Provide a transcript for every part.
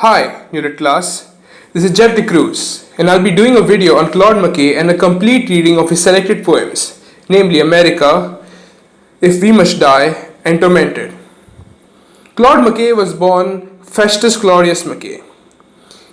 Hi, Unit class. This is Jeff Cruz, and I'll be doing a video on Claude McKay and a complete reading of his selected poems, namely America, If We Must Die, and Tormented. Claude McKay was born Festus Claudius McKay.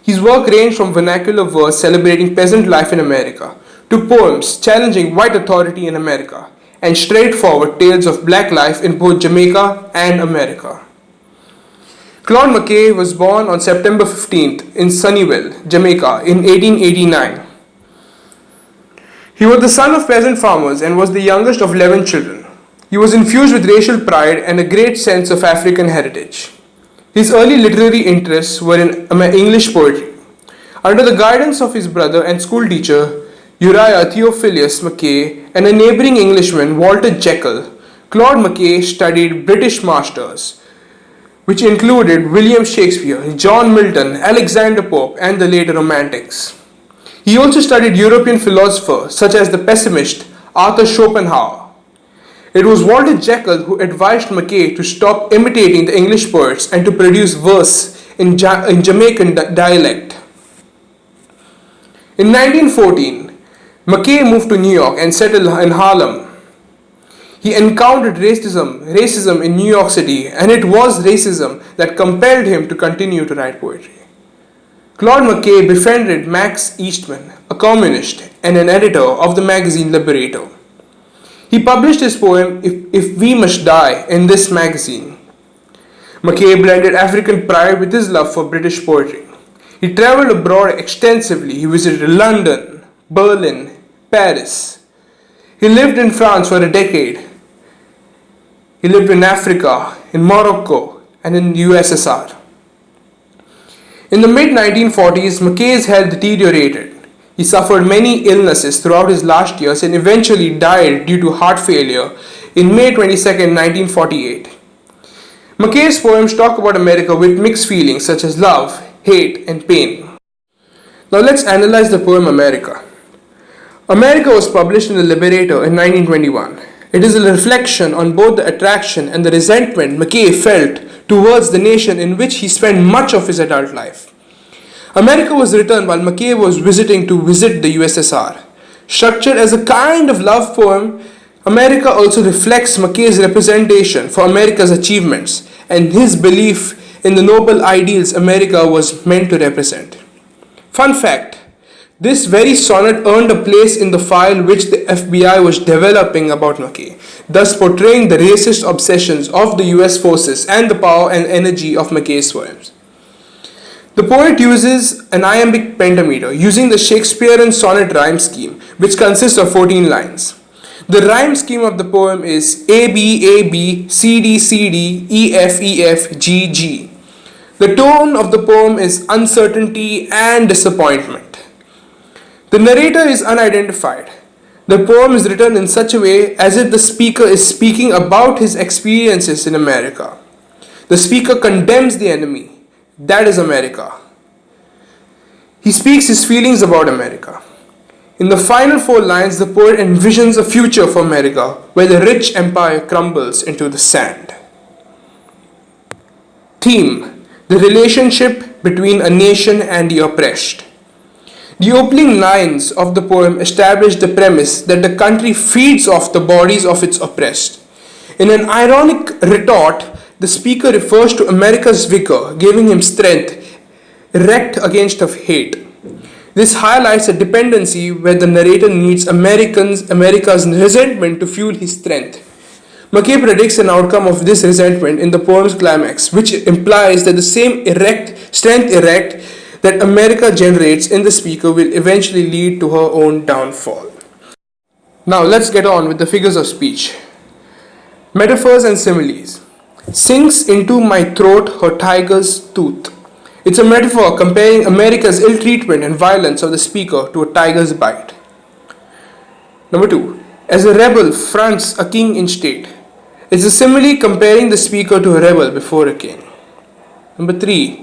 His work ranged from vernacular verse celebrating peasant life in America to poems challenging white authority in America and straightforward tales of black life in both Jamaica and America. Claude McKay was born on September 15th in Sunnyvale, Jamaica in 1889. He was the son of peasant farmers and was the youngest of 11 children. He was infused with racial pride and a great sense of African heritage. His early literary interests were in English poetry. Under the guidance of his brother and school teacher, Uriah Theophilus McKay, and a neighboring Englishman, Walter Jekyll, Claude McKay studied British masters, which included William Shakespeare, John Milton, Alexander Pope, and the later Romantics. He also studied European philosophers such as the pessimist Arthur Schopenhauer. It was Walter Jekyll who advised McKay to stop imitating the English poets and to produce verse in Jamaican dialect. In 1914, McKay moved to New York and settled in Harlem. He encountered racism in New York City, and it was racism that compelled him to continue to write poetry. Claude McKay befriended Max Eastman, a communist and an editor of the magazine Barreto. He published his poem If We Must Die in this magazine. McKay blended African pride with his love for British poetry. He traveled abroad extensively. He visited London, Berlin, Paris. He lived in France for a decade. He lived in Africa, in Morocco, and in the USSR. In the mid-1940s, McKay's health deteriorated. He suffered many illnesses throughout his last years and eventually died due to heart failure in May 22, 1948. McKay's poems talk about America with mixed feelings such as love, hate, and pain. Now let's analyze the poem America. America was published in the Liberator in 1921. It is a reflection on both the attraction and the resentment McKay felt towards the nation in which he spent much of his adult life. America was written while McKay was visiting to visit the USSR. Structured as a kind of love poem, America also reflects McKay's representation for America's achievements and his belief in the noble ideals America was meant to represent. Fun fact: this very sonnet earned a place in the file which the FBI was developing about McKay, thus portraying the racist obsessions of the US forces and the power and energy of McKay's poems. The poet uses an iambic pentameter using the Shakespearean sonnet rhyme scheme, which consists of 14 lines. The rhyme scheme of the poem is A B A B C D C D E F E F G G. The tone of the poem is uncertainty and disappointment. The narrator is unidentified. The poem is written in such a way as if the speaker is speaking about his experiences in America. The speaker condemns the enemy. That is America. He speaks his feelings about America. In the final 4 lines, the poet envisions a future for America where the rich empire crumbles into the sand. Theme: the relationship between a nation and the oppressed. The opening lines of the poem establish the premise that the country feeds off the bodies of its oppressed. In an ironic retort, the speaker refers to America's vigor, giving him strength, erect against of hate. This highlights a dependency where the narrator needs America's resentment to fuel his strength. McKay predicts an outcome of this resentment in the poem's climax, which implies that the same strength that America generates in the speaker will eventually lead to her own downfall. Now let's get on with the figures of speech. Metaphors and similes. Sinks into my throat her tiger's tooth. It's a metaphor comparing America's ill treatment and violence of the speaker to a tiger's bite. Number 2. As a rebel fronts a king in state. It's a simile comparing the speaker to a rebel before a king. Number 3.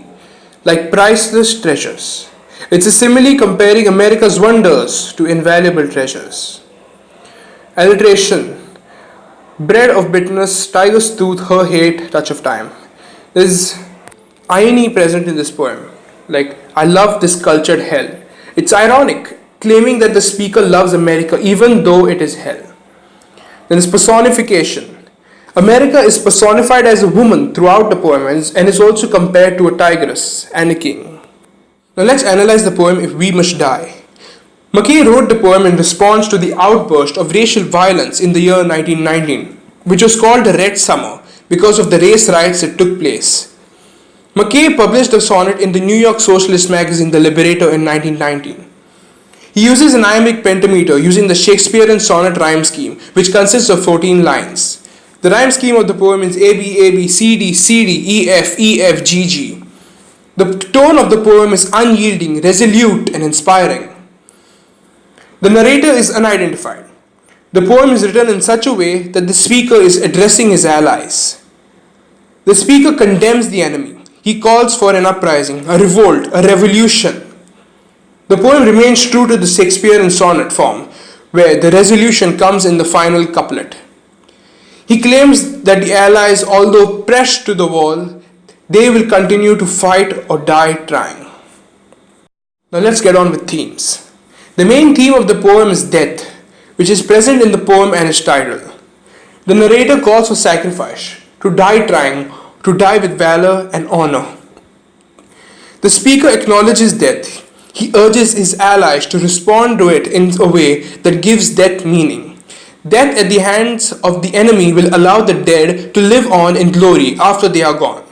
Like priceless treasures. It's a simile comparing America's wonders to invaluable treasures. Alliteration. Bread of bitterness, tiger's tooth, her hate, touch of time. There's irony present in this poem. like, I love this cultured hell. It's ironic, claiming that the speaker loves America even though it is hell. Then is personification. America is personified as a woman throughout the poem and is also compared to a tigress and a king. Now let's analyze the poem If We Must Die. McKay wrote the poem in response to the outburst of racial violence in the year 1919, which was called the Red Summer because of the race riots that took place. McKay published the sonnet in the New York socialist magazine The Liberator in 1919. He uses an iambic pentameter using the Shakespearean sonnet rhyme scheme, which consists of 14 lines. The rhyme scheme of the poem is AB, AB, CD, CD, EF, EF, GG. The tone of the poem is unyielding, resolute, and inspiring. The narrator is unidentified. The poem is written in such a way that the speaker is addressing his allies. The speaker condemns the enemy. He calls for an uprising, a revolt, a revolution. The poem remains true to the Shakespearean sonnet form, where the resolution comes in the final couplet. He claims that the allies, although pressed to the wall, they will continue to fight or die trying. Now let's get on with themes. The main theme of the poem is death, which is present in the poem and its title. The narrator calls for sacrifice, to die trying, to die with valor and honor. The speaker acknowledges death. He urges his allies to respond to it in a way that gives death meaning. Death at the hands of the enemy will allow the dead to live on in glory after they are gone,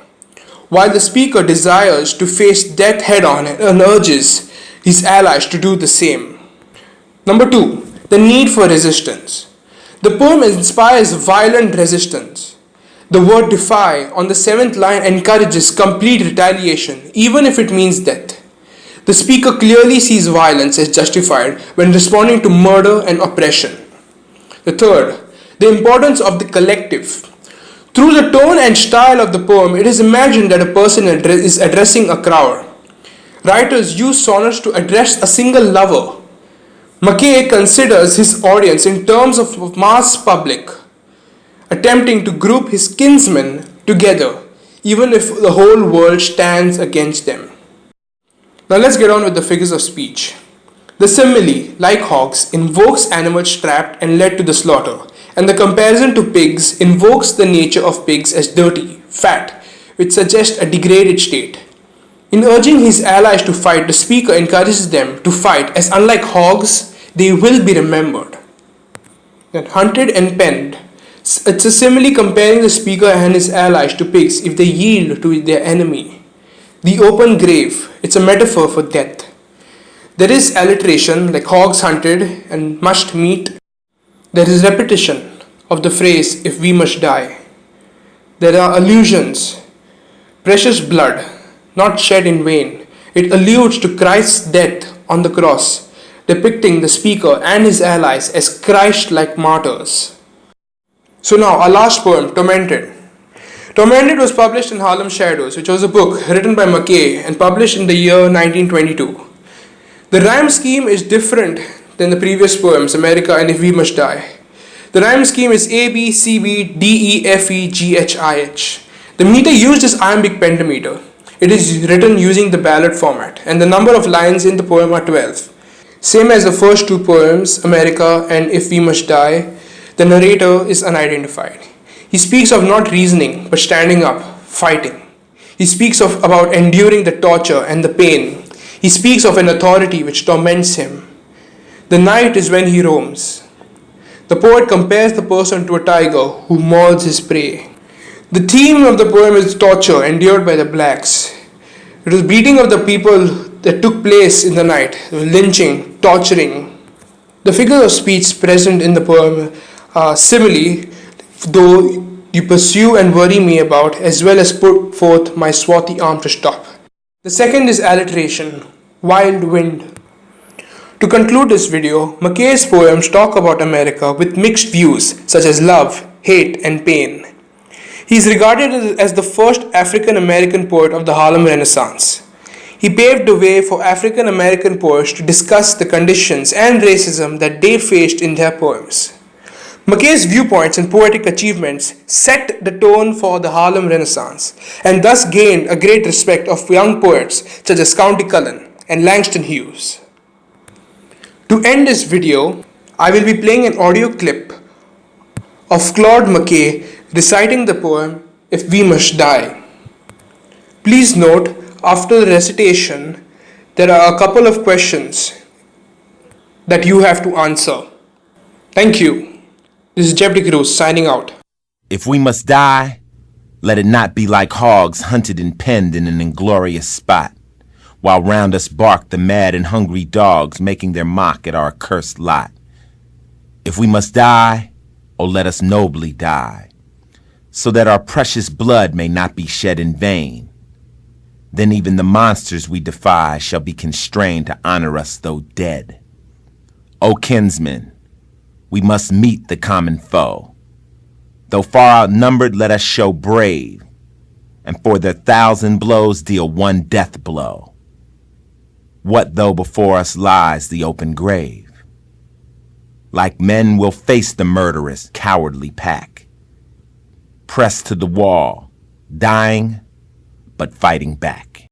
while the speaker desires to face death head on and urges his allies to do the same. Number 2. The need for resistance. The poem inspires violent resistance. The word defy on the 7th line encourages complete retaliation, even if it means death. The speaker clearly sees violence as justified when responding to murder and oppression. The third, the importance of the collective. Through the tone and style of the poem, it is imagined that a person is addressing a crowd. Writers use sonnets to address a single lover. McKay considers his audience in terms of mass public, attempting to group his kinsmen together, even if the whole world stands against them. Now let's get on with the figures of speech. The simile, like hogs, invokes animals trapped and led to the slaughter, and the comparison to pigs invokes the nature of pigs as dirty, fat, which suggests a degraded state. In urging his allies to fight, the speaker encourages them to fight, as unlike hogs, they will be remembered. Then hunted and penned. It's a simile comparing the speaker and his allies to pigs if they yield to their enemy. The open grave, it's a metaphor for death. There is alliteration like hogs hunted and must meet. There is repetition of the phrase if we must die. There are allusions. Precious blood, not shed in vain. It alludes to Christ's death on the cross, depicting the speaker and his allies as Christ-like martyrs. So now our last poem, Tormented. Tormented was published in Harlem Shadows, which was a book written by McKay and published in the year 1922. The rhyme scheme is different than the previous poems, America and If We Must Die. The rhyme scheme is A, B, C, B, D, E, F, E, G, H, I, H. The meter used is iambic pentameter. It is written using the ballad format, and the number of lines in the poem are 12. Same as the first two poems, America and If We Must Die, the narrator is unidentified. He speaks of not reasoning, but standing up, fighting. He speaks about enduring the torture and the pain. He speaks of an authority which torments him. The night is when he roams. The poet compares the person to a tiger who mauls his prey. The theme of the poem is torture endured by the blacks. It was beating of the people that took place in the night, lynching, torturing. The figures of speech present in the poem are simile, though you pursue and worry me about, as well as put forth my swarthy arm to stop. The second is alliteration, wild wind. To conclude this video, McKay's poems talk about America with mixed views such as love, hate, and pain. He is regarded as the first African American poet of the Harlem Renaissance. He paved the way for African American poets to discuss the conditions and racism that they faced in their poems. McKay's viewpoints and poetic achievements set the tone for the Harlem Renaissance and thus gained a great respect of young poets such as Countee Cullen and Langston Hughes. To end this video, I will be playing an audio clip of Claude McKay reciting the poem If We Must Die. Please note, after the recitation, there are a couple of questions that you have to answer. Thank you. This is Dept signing out. If we must die, let it not be like hogs hunted and penned in an inglorious spot, while round us bark the mad and hungry dogs making their mock at our accursed lot. If we must die, oh let us nobly die, so that our precious blood may not be shed in vain. Then even the monsters we defy shall be constrained to honor us though dead. O kinsmen, we must meet the common foe. Though far outnumbered, let us show brave, and for their 1,000 blows deal one death blow. What though before us lies the open grave? Like men we'll face the murderous, cowardly pack, pressed to the wall, dying, but fighting back.